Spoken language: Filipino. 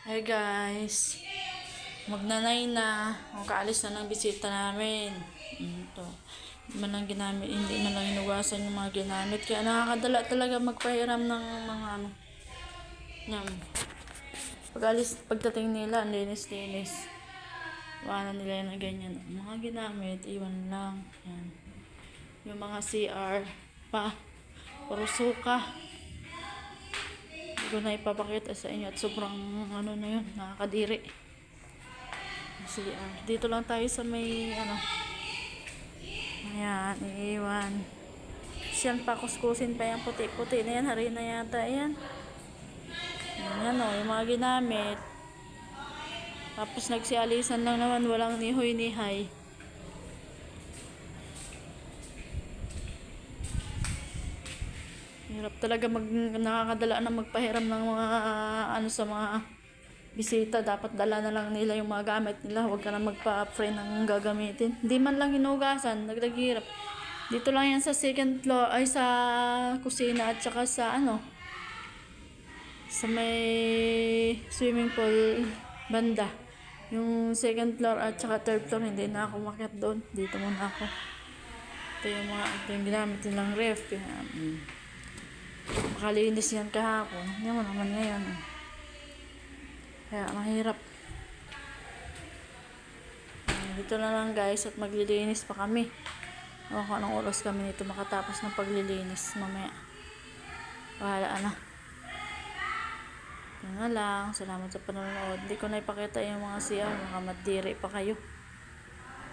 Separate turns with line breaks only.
Hey guys, magnanay na. O kaalis na ng bisita namin. Ito. Hindi man lang inuwasan yung mga ginamit. Kaya nakakadala talaga magpahiram ng mga ano. Yan. Pagdating nila, ang linis-linis. Wala nila na ganyan. Mga ginamit, iwan lang. Yan. Yung mga CR pa. Puro suka. Hindi ko na ipapakita sa inyo at sobrang ano na yun, nakakadiri. CR. Dito lang tayo sa may ano. Ayan, iiwan. Siyan pa, kuskusin pa yung puti-puti na yan. Hari na yata yan. Yan o, yung mga ginamit. Tapos nagsialisan lang naman, walang nihoy-nihay. Hirap talaga nakakadala na magpahiram ng mga ano sa mga bisita. Dapat dala na lang nila yung mga gamit nila. Huwag ka na magpa-upframe ng gagamitin. Hindi man lang hinugasan, nagdaghirap. Dito lang yan sa second floor, ay sa kusina at saka sa ano, sa may swimming pool banda. Yung second floor at saka third floor, hindi na ako makiat doon. Dito muna ako. Ito yung ginamit nilang ref. Makalinis yan kahapon. Hindi mo naman ngayon. Kaya mahirap. Dito na lang guys at maglilinis pa kami. O kung anong oras kami nito makatapos ng paglilinis mamaya. Bahala na. Yan na lang. Salamat sa panonood. Hindi ko na ipakita yung mga siya. Baka madiri pa kayo.